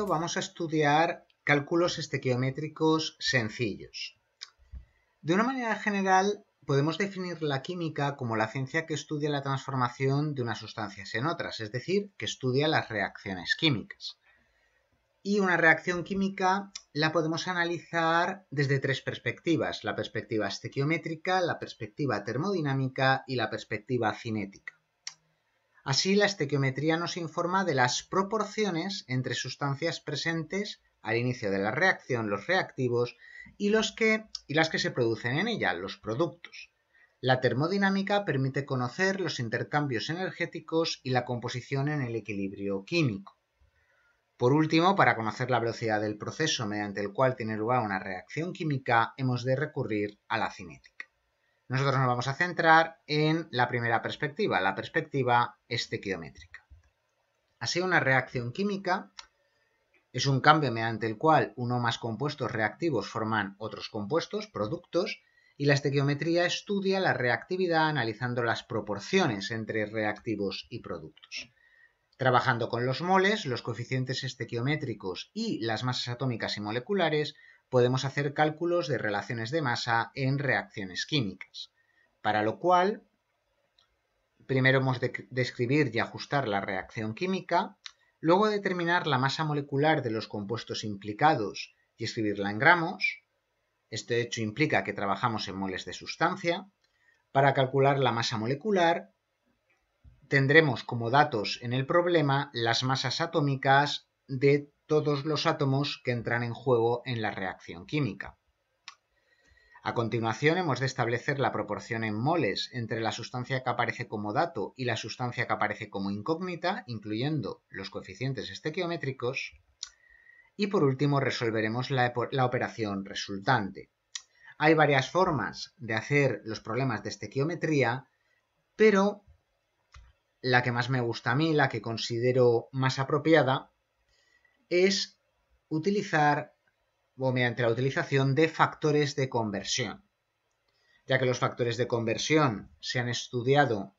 vídeo vamos a estudiar cálculos estequiométricos sencillos. De una manera general, podemos definir la química como la ciencia que estudia la transformación de unas sustancias en otras, es decir, que estudia las reacciones químicas. Y una reacción química la podemos analizar desde tres perspectivas: la perspectiva estequiométrica, la perspectiva termodinámica y la perspectiva cinética. Así, la estequiometría nos informa de las proporciones entre sustancias presentes al inicio de la reacción, los reactivos, y las que se producen en ella, los productos. La termodinámica permite conocer los intercambios energéticos y la composición en el equilibrio químico. Por último, para conocer la velocidad del proceso mediante el cual tiene lugar una reacción química, hemos de recurrir a la cinética. Nosotros nos vamos a centrar en la primera perspectiva, la perspectiva estequiométrica. Así, una reacción química es un cambio mediante el cual uno o más compuestos reactivos forman otros compuestos, productos, y la estequiometría estudia la reactividad analizando las proporciones entre reactivos y productos. Trabajando con los moles, los coeficientes estequiométricos y las masas atómicas y moleculares, podemos hacer cálculos de relaciones de masa en reacciones químicas, para lo cual primero hemos de describir y ajustar la reacción química, luego determinar la masa molecular de los compuestos implicados y escribirla en gramos. Este hecho implica que trabajamos en moles de sustancia. Para calcular la masa molecular, tendremos como datos en el problema las masas atómicas de todos los átomos que entran en juego en la reacción química. A continuación, hemos de establecer la proporción en moles entre la sustancia que aparece como dato y la sustancia que aparece como incógnita, incluyendo los coeficientes estequiométricos. Y por último, resolveremos la operación resultante. Hay varias formas de hacer los problemas de estequiometría, pero la que más me gusta a mí, la que considero más apropiada, es utilizar mediante la utilización de factores de conversión. Ya que los factores de conversión se han estudiado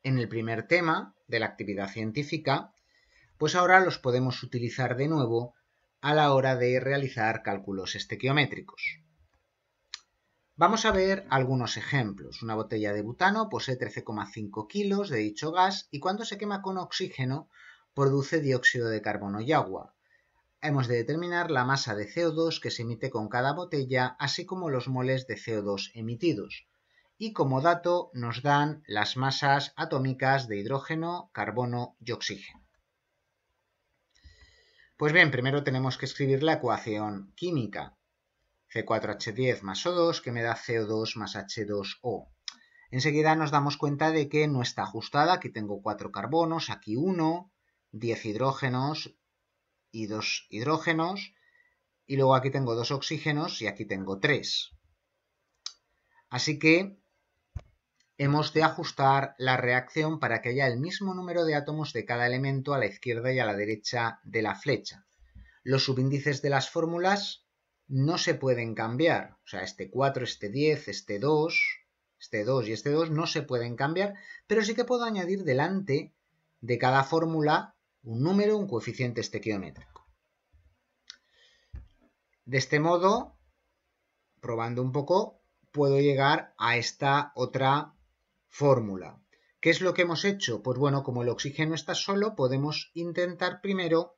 en el primer tema de la actividad científica, pues ahora los podemos utilizar de nuevo a la hora de realizar cálculos estequiométricos. Vamos a ver algunos ejemplos. Una botella de butano posee 13,5 kilos de dicho gas y cuando se quema con oxígeno produce dióxido de carbono y agua. Hemos de determinar la masa de CO2 que se emite con cada botella, así como los moles de CO2 emitidos. Y como dato nos dan las masas atómicas de hidrógeno, carbono y oxígeno. Pues bien, primero tenemos que escribir la ecuación química. C4H10 más O2 que me da CO2 más H2O. Enseguida nos damos cuenta de que no está ajustada. Aquí tengo 4 carbonos, aquí 1, 10 hidrógenos y 2 hidrógenos, y luego aquí tengo 2 oxígenos y aquí tengo 3. Así que hemos de ajustar la reacción para que haya el mismo número de átomos de cada elemento a la izquierda y a la derecha de la flecha. Los subíndices de las fórmulas no se pueden cambiar, o sea, este 4, este 10, este 2 y este 2 no se pueden cambiar, pero sí que puedo añadir delante de cada fórmula un número, un coeficiente estequiométrico. De este modo, probando un poco, puedo llegar a esta otra fórmula. ¿Qué es lo que hemos hecho? Pues bueno, como el oxígeno está solo, podemos intentar primero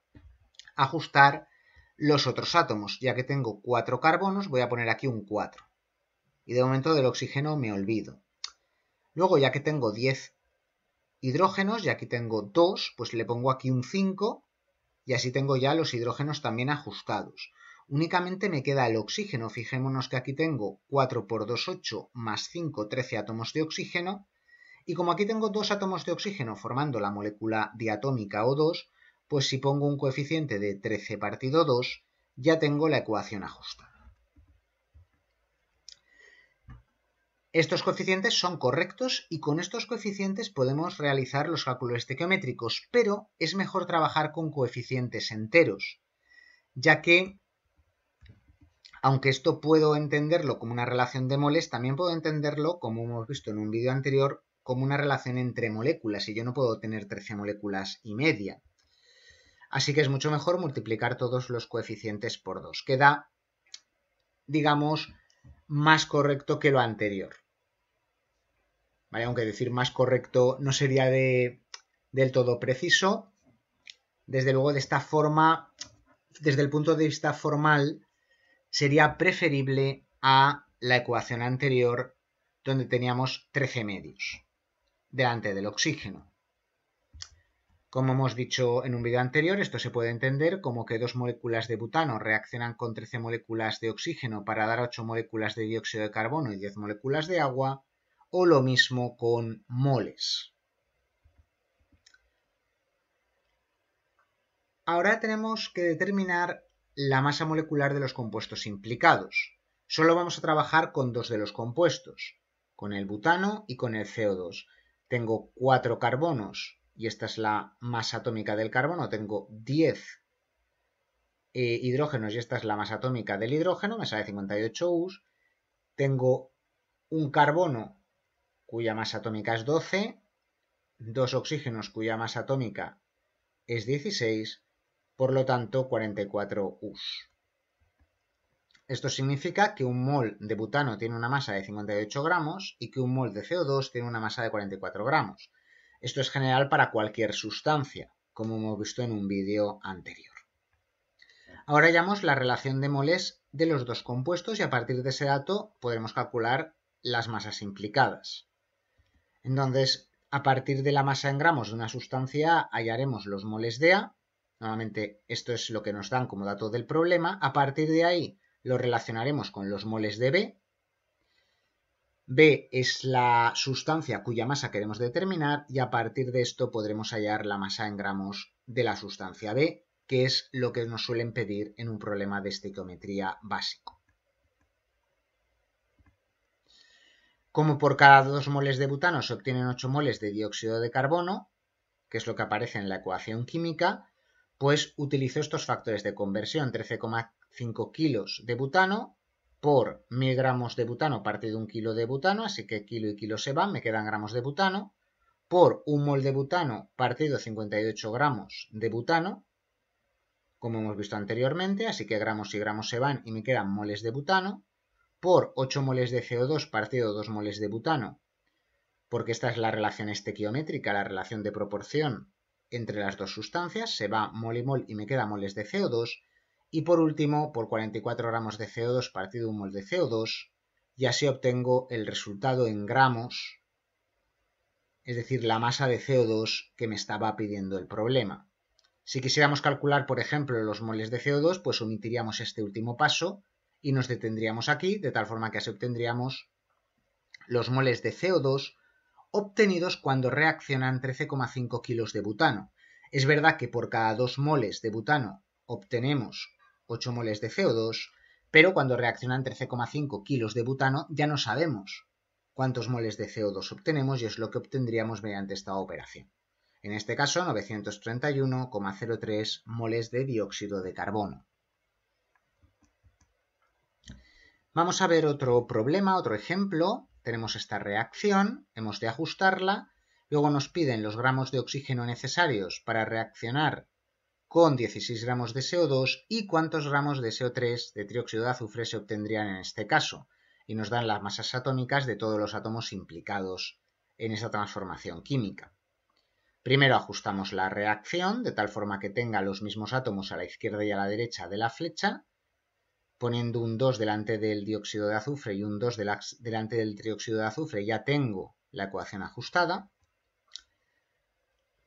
ajustar los otros átomos. Ya que tengo 4 carbonos, voy a poner aquí un 4. Y de momento del oxígeno me olvido. Luego, ya que tengo 10 hidrógenos, y aquí tengo 2, pues le pongo aquí un 5, y así tengo ya los hidrógenos también ajustados. Únicamente me queda el oxígeno. Fijémonos que aquí tengo 4 por 2, 8, más 5, 13 átomos de oxígeno. Y como aquí tengo 2 átomos de oxígeno formando la molécula diatómica O2, pues si pongo un coeficiente de 13 partido 2, ya tengo la ecuación ajustada. Estos coeficientes son correctos y con estos coeficientes podemos realizar los cálculos estequiométricos, pero es mejor trabajar con coeficientes enteros, ya que aunque esto puedo entenderlo como una relación de moles, también puedo entenderlo, como hemos visto en un vídeo anterior, como una relación entre moléculas, y yo no puedo tener 13 moléculas y media. Así que es mucho mejor multiplicar todos los coeficientes por 2. Queda, digamos, más correcto que lo anterior. ¿Vale? Aunque decir más correcto no sería del todo preciso. Desde luego, de esta forma, desde el punto de vista formal, sería preferible a la ecuación anterior, donde teníamos 13 medios delante del oxígeno. Como hemos dicho en un vídeo anterior, esto se puede entender como que 2 moléculas de butano reaccionan con 13 moléculas de oxígeno para dar 8 moléculas de dióxido de carbono y 10 moléculas de agua, o lo mismo con moles. Ahora tenemos que determinar la masa molecular de los compuestos implicados. Solo vamos a trabajar con 2 de los compuestos, con el butano y con el CO2. Tengo 4 carbonos y esta es la masa atómica del carbono. Tengo 10 hidrógenos y esta es la masa atómica del hidrógeno, me sale 58 US. Tengo un carbono cuya masa atómica es 12, 2 oxígenos cuya masa atómica es 16, por lo tanto 44 US. Esto significa que un mol de butano tiene una masa de 58 gramos y que un mol de CO2 tiene una masa de 44 gramos. Esto es general para cualquier sustancia, como hemos visto en un vídeo anterior. Ahora hallamos la relación de moles de los dos compuestos y a partir de ese dato podremos calcular las masas implicadas. Entonces, a partir de la masa en gramos de una sustancia A hallaremos los moles de A. Normalmente esto es lo que nos dan como dato del problema. A partir de ahí lo relacionaremos con los moles de B. B es la sustancia cuya masa queremos determinar y a partir de esto podremos hallar la masa en gramos de la sustancia B, que es lo que nos suelen pedir en un problema de estequiometría básico. Como por cada 2 moles de butano se obtienen 8 moles de dióxido de carbono, que es lo que aparece en la ecuación química, pues utilizo estos factores de conversión, 13,5 kilos de butano por 1000 gramos de butano partido 1 kilo de butano, así que kilo y kilo se van, me quedan gramos de butano, por 1 mol de butano partido 58 gramos de butano, como hemos visto anteriormente, así que gramos y gramos se van y me quedan moles de butano, por 8 moles de CO2 partido 2 moles de butano, porque esta es la relación estequiométrica, la relación de proporción entre las dos sustancias, se va mol y me queda moles de CO2, y por último, por 44 gramos de CO2 partido 1 mol de CO2, y así obtengo el resultado en gramos, es decir, la masa de CO2 que me estaba pidiendo el problema. Si quisiéramos calcular, por ejemplo, los moles de CO2, pues omitiríamos este último paso y nos detendríamos aquí, de tal forma que así obtendríamos los moles de CO2 obtenidos cuando reaccionan 13,5 kilos de butano. Es verdad que por cada 2 moles de butano obtenemos 8 moles de CO2, pero cuando reaccionan 13,5 kilos de butano ya no sabemos cuántos moles de CO2 obtenemos y es lo que obtendríamos mediante esta operación. En este caso, 931,03 moles de dióxido de carbono. Vamos a ver otro problema, otro ejemplo. Tenemos esta reacción, hemos de ajustarla, luego nos piden los gramos de oxígeno necesarios para reaccionar con 16 gramos de CO2 y cuántos gramos de CO3, de trióxido de azufre, se obtendrían en este caso. Y nos dan las masas atómicas de todos los átomos implicados en esa transformación química. Primero ajustamos la reacción de tal forma que tenga los mismos átomos a la izquierda y a la derecha de la flecha, poniendo un 2 delante del dióxido de azufre y un 2 delante del trióxido de azufre, ya tengo la ecuación ajustada.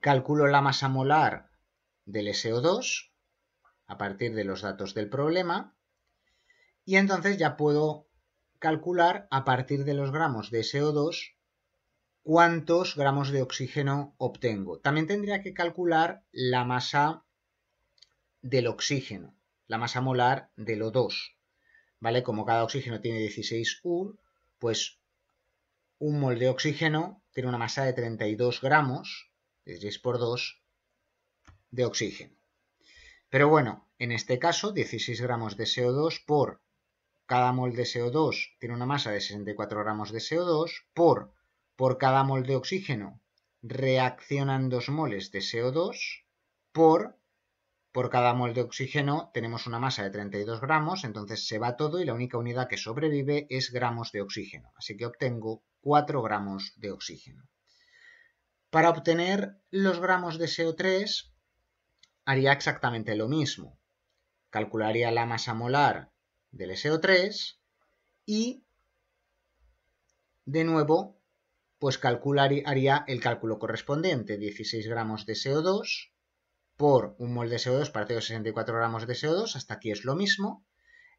Calculo la masa molar del SO2 a partir de los datos del problema y entonces ya puedo calcular a partir de los gramos de SO2 cuántos gramos de oxígeno obtengo. También tendría que calcular la masa del oxígeno, la masa molar del O2. ¿Vale? Como cada oxígeno tiene 16 U, pues un mol de oxígeno tiene una masa de 32 gramos, 16 por 2, de oxígeno. Pero bueno, en este caso, 16 gramos de CO2 por cada mol de CO2 tiene una masa de 64 gramos de CO2 por cada mol de oxígeno reaccionan 2 moles de CO2 por por cada mol de oxígeno tenemos una masa de 32 gramos, entonces se va todo y la única unidad que sobrevive es gramos de oxígeno. Así que obtengo 4 gramos de oxígeno. Para obtener los gramos de CO3 haría exactamente lo mismo. Calcularía la masa molar del SO3 y de nuevo pues haría el cálculo correspondiente, 16 gramos de CO2 por un mol de CO2 partido de 64 gramos de CO2, hasta aquí es lo mismo,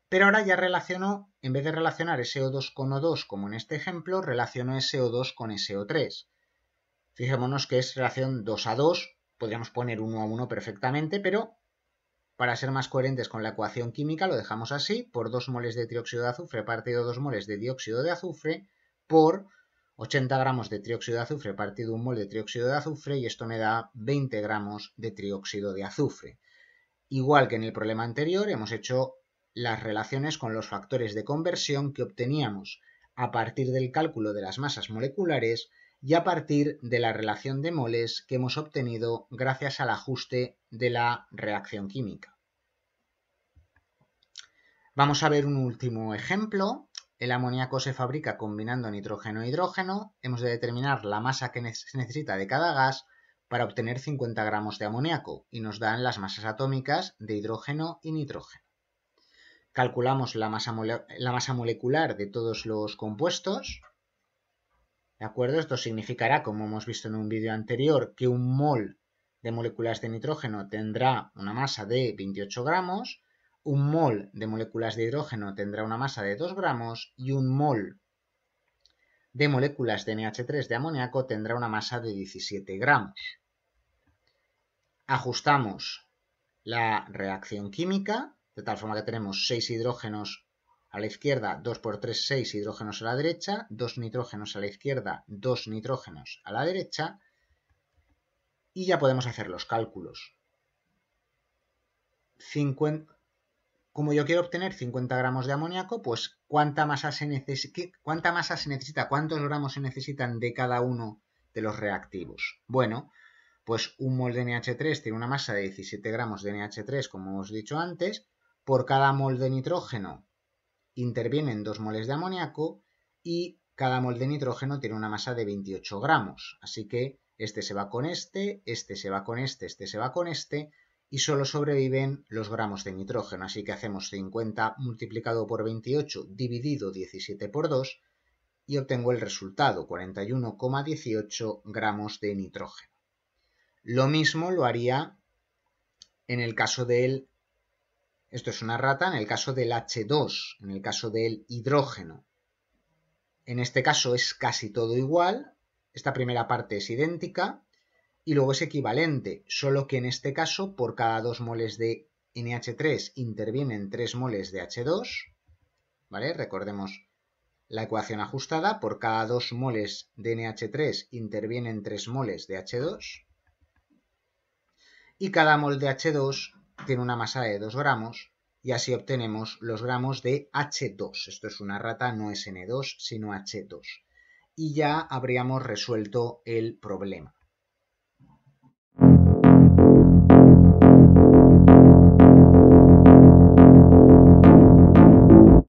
pero ahora ya relaciono, en vez de relacionar SO2 con O2 como en este ejemplo, relaciono SO2 con SO3. Fijémonos que es relación 2 a 2, podríamos poner 1 a 1 perfectamente, pero para ser más coherentes con la ecuación química lo dejamos así, por 2 moles de trióxido de azufre partido 2 moles de dióxido de azufre por 80 gramos de trióxido de azufre partido 1 mol de trióxido de azufre, y esto me da 20 gramos de trióxido de azufre. Igual que en el problema anterior, hemos hecho las relaciones con los factores de conversión que obteníamos a partir del cálculo de las masas moleculares y a partir de la relación de moles que hemos obtenido gracias al ajuste de la reacción química. Vamos a ver un último ejemplo. El amoníaco se fabrica combinando nitrógeno e hidrógeno. Hemos de determinar la masa que se necesita de cada gas para obtener 50 gramos de amoníaco y nos dan las masas atómicas de hidrógeno y nitrógeno. Calculamos la masa molecular de todos los compuestos. ¿De acuerdo? Esto significará, como hemos visto en un vídeo anterior, que un mol de moléculas de nitrógeno tendrá una masa de 28 gramos, un mol de moléculas de hidrógeno tendrá una masa de 2 gramos y un mol de moléculas de NH3 de amoníaco tendrá una masa de 17 gramos. Ajustamos la reacción química, de tal forma que tenemos 6 hidrógenos a la izquierda, 2 por 3, 6 hidrógenos a la derecha, 2 nitrógenos a la izquierda, 2 nitrógenos a la derecha, y ya podemos hacer los cálculos. Como yo quiero obtener 50 gramos de amoníaco, pues ¿cuánta masa se necesita? ¿Cuántos gramos se necesitan de cada uno de los reactivos? Bueno, pues un mol de NH3 tiene una masa de 17 gramos de NH3, como hemos dicho antes. Por cada mol de nitrógeno intervienen 2 moles de amoníaco y cada mol de nitrógeno tiene una masa de 28 gramos. Así que este se va con este se va con este se va con este, y solo sobreviven los gramos de nitrógeno. Así que hacemos 50 multiplicado por 28 dividido 17 por 2 y obtengo el resultado, 41,18 gramos de nitrógeno. Lo mismo lo haría en el caso del, esto es una rata, en el caso del H2, en el caso del hidrógeno. En este caso es casi todo igual, esta primera parte es idéntica y luego es equivalente, solo que en este caso por cada 2 moles de NH3 intervienen 3 moles de H2, ¿vale? Recordemos la ecuación ajustada, por cada 2 moles de NH3 intervienen 3 moles de H2 y cada mol de H2 tiene una masa de 2 gramos y así obtenemos los gramos de H2. Esto es una rata, no es N2, sino H2. Y ya habríamos resuelto el problema.